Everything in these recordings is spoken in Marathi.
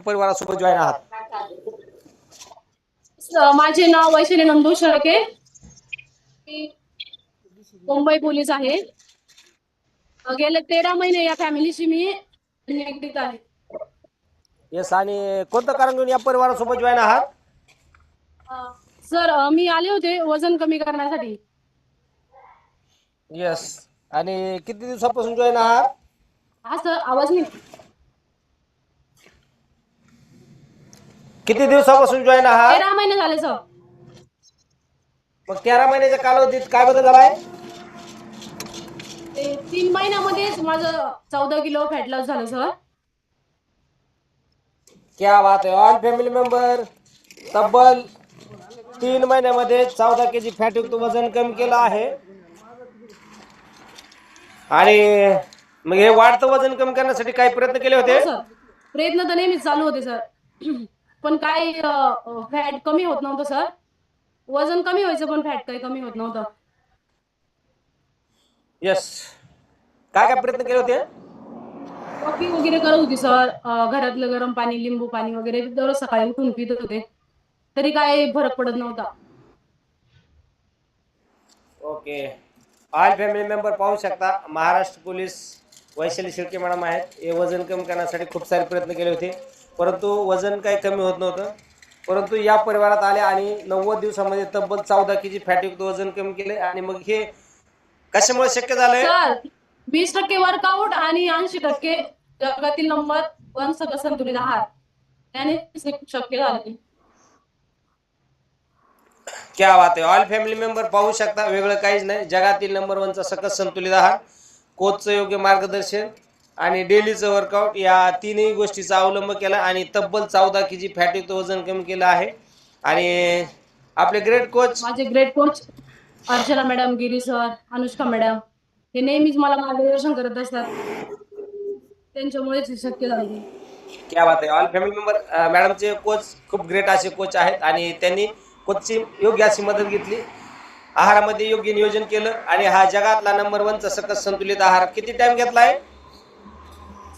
परिवारासोबत जॉईन आहात? माझे नाव वैशाली नंदू शेळके. मी मुंबई पोलीस आहे. गेले 13 महिने या फॅमिलीशी मी निगडीत आहे. येस. आणि कोणतं कारण घेऊन या परिवारासोबत जॉईन आहात? सर मी आले होते वजन कमी करण्यासाठी. येस. आणि किती दिवसापासून जॉईन आहात? हा सर, आवाज नाही. किती दिवसापासून जॉईन आहात? 13 महिने झाले सर. मग 13 महिन्याच्या कालावधीत काय बदल झालाय? 3 महिन्यामध्येच माझं 14 किलो फॅट लॉस झालं सर. क्या बात आहे. ऑल फॅमिली मेंबर तब्बल 3 महिन्यामध्ये 14 kg फॅटयुक्त वजन कमी केलं आहे. आणि मग हे वाढतं वजन कमी करण्यासाठी काही प्रयत्न केले होते? हो सर, प्रयत्न तर नेहमीच चालू होते सर. पण काही फॅट कमी होत नव्हतं सर. वजन कमी व्हायचं पण फॅट काही कमी होत नव्हतं. येस. काय काय प्रयत्न केले होते? वॉकिंग वगैरे करत होती सर. घरातलं गरम पाणी, लिंबू पाणी वगैरे दररोज सकाळी उठून पित होते. तरी काय फरक पडत नव्हता. ओके. ऑल फॅमिली मेंबर पाहू शकता, महाराष्ट्र पोलीस वैशाली शेळके मॅडम आहेत. हे वजन कमी करण्यासाठी खूप सारे प्रयत्न केले होते, परंतु वजन काही कमी होत नव्हतं. परंतु या परिवारात आले आणि 90 दिवसामध्ये तब्बल 14 kg फॅटयुक्त वजन कमी केले. आणि मग हे कशामुळे शक्य झालंय? सर 20% वर्कआउट आणि 80% जगातील नंबर 1 सकस संतुलित आहार त्याने शक्य झाले. क्या बात आहे. ऑल फॅमिली मेंबर पाहू शकता, वेगळं काहीच नाही. जगातील नंबर 1 चा सकस संतुलित आहार, कोचचं योग्य मार्गदर्शन आणि डेलीचं वर्कआउट या तीनही गोष्टीचा अवलंब केला आणि तब्बल 14 kg फॅटयुक्त वजन कमी केलं आहे. आणि आपले ग्रेट कोच, माझे ग्रेट कोच अर्चना मॅडम, गिरी सर, अनुष्का मॅडम हे नेहमीच मला मार्गदर्शन करत असतात. त्यांच्यामुळेच हे शक्य झाले. क्या बात आहे. ऑल फॅमिली मेंबर मॅडमचे कोच खूप ग्रेट असे कोच आहेत आणि त्यांनी कोचची योग्य अशी मदत घेतली, आहारामध्ये योग्य नियोजन केलं आणि हा जगातला नंबर 1 चा सकस संतुलित आहार किती टाइम घेतलाय?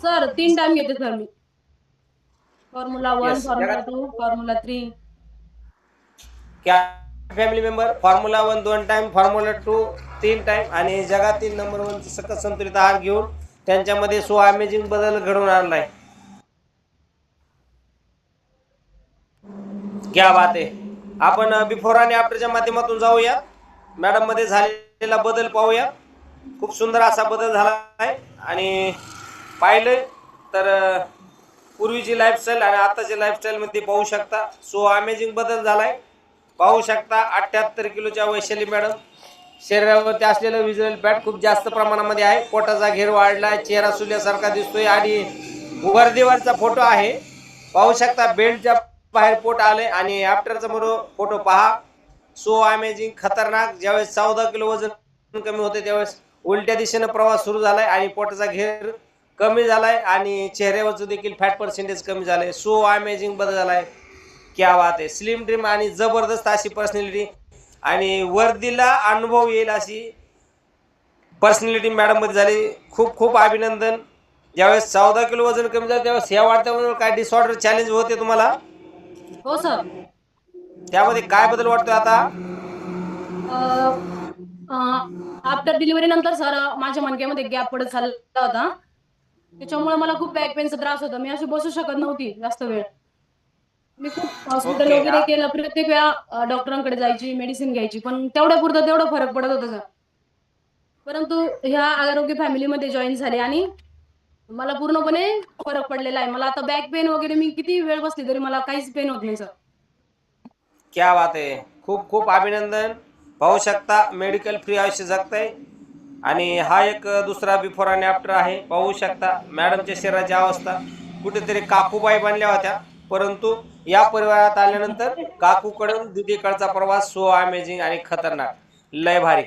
सर 3 टाइम घेते सर मी. Formula 1, Yes, formula 2, formula 3. क्या family member formula 1 2 time, formula 2 3 time आणि जगातील नंबर 1 चा सकस संतुलित आहार घेऊन त्यांच्यामध्ये सो अमेजिंग बदल घडवून आणलाय. क्या बात आहे. आपण बिफोर आणि आफ्टरच्या माध्यमातून जाऊया, मॅडम मध्ये झालेला बदल पाहूया. खूप सुंदर असा बदल झाला आहे. आणि पाहिलं तर पूर्वीची लाईफस्टाईल आणि आताच्या लाईफस्टाईल मध्ये पाहू शकता सो अमेजिंग बदल झालाय. पाहू शकता 78 किलोच्या वैशाली मॅडम, शरीरावरती असलेलं व्हिज्युअल फॅट खूप जास्त प्रमाणामध्ये आहे. पोटाचा घेर वाढलाय, चेहरा सुल्यासारखा दिसतोय आणि वर्दीवरचा फोटो आहे. पाहू शकता बेल्टच्या बाहेर पोट आले आणि आफ्टरचा फोटो पहा. सो अमेजिंग, खतरनाक. ज्यावेळेस 14 किलो वजन कमी होते त्यावेळेस उलट्या दिशेने प्रवास सुरू झालाय आणि पोटाचा घेर कमी झालाय आणि चेहऱ्यावरचं देखील फॅट पर्सेंटेज कमी झालंय. सो अमेजिंग बदल झालाय. क्या बात आहे. स्लिम ड्रीम आणि जबरदस्त अशी पर्सनॅलिटी आणि वर्दीला अनुभव येईल अशी पर्सनॅलिटी मॅडम मध्ये झाली. खूप खूप अभिनंदन. ज्यावेळेस 14 किलो वजन कमी झालं त्यावेळेस या वाढत्या वजनावर काय डिसऑर्डर चॅलेंज होते तुम्हाला? हो सर. त्यामध्ये काय बदल वाटतोय आता? आफ्टर डिलिव्हरी नंतर सर माझ्या मणक्यामध्ये गॅप पडत चालला होता. त्याच्यामुळे मला खूप बॅक पेनचा त्रास होता. मी अशी बसू शकत नव्हती जास्त वेळ. मी खूप हॉस्पिटल वगैरे केलं, प्रत्येक वेळा डॉक्टरांकडे जायची, मेडिसिन घ्यायची, पण तेवढ्यापुरतं तेवढा फरक पडत होता सर. परंतु ह्या आरोग्य फॅमिलीमध्ये जॉईन झाले आणि मला पूर्णपणे फरक पडलेला आहे. मला आता बॅक पेन वगैरे मी किती वेळ बसली तरी मला काहीच पेन होत नाही सर. क्या बात आहे. खूप खूप अभिनंदन. पाहू शकता मेडिकल फ्री आयुष्य जगताय आणि हा एक दुसरा बिफोर आणि आफ्टर आहे. पाहू शकता मॅडमच्या शरीराची अवस्था कुठेतरी काकूबाई बनल्या होत्या, परंतु या परिवारात आल्यानंतर काकूकडून दीदीकडचा प्रवास सो अमेजिंग आणि खतरनाक, लय भारी.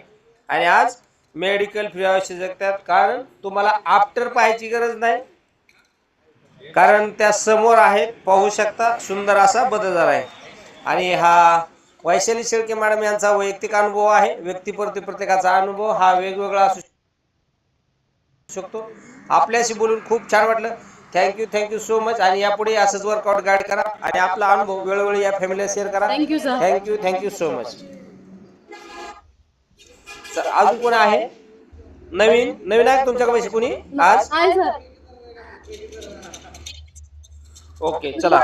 आणि आज मेडिकल फ्री आयुष्य जगतात, कारण तुम्हाला आफ्टर पाहायची गरज नाही, कारण त्या समोर आहेत. पाहू शकता सुंदर असा बदल झाला आहे. आणि हा वैशाली शेळके मॅडम यांचा वैयक्तिक अनुभव आहे. व्यक्तिप्रती प्रत्येकाचा अनुभव हा वेगवेगळा असू शकतो. आपल्याशी बोलून खूप छान वाटलं. Thank you so much. आणि यापुढे असंच वर्कआउट गाईड करा आणि आपला अनुभव वेळोवेळी या फॅमिलीला शेअर करा. Thank you sir. Thank you so much. अजून कोण आहे नवीन आहे तुमच्याकडे कोणी आज? आहे सर. ओके चला.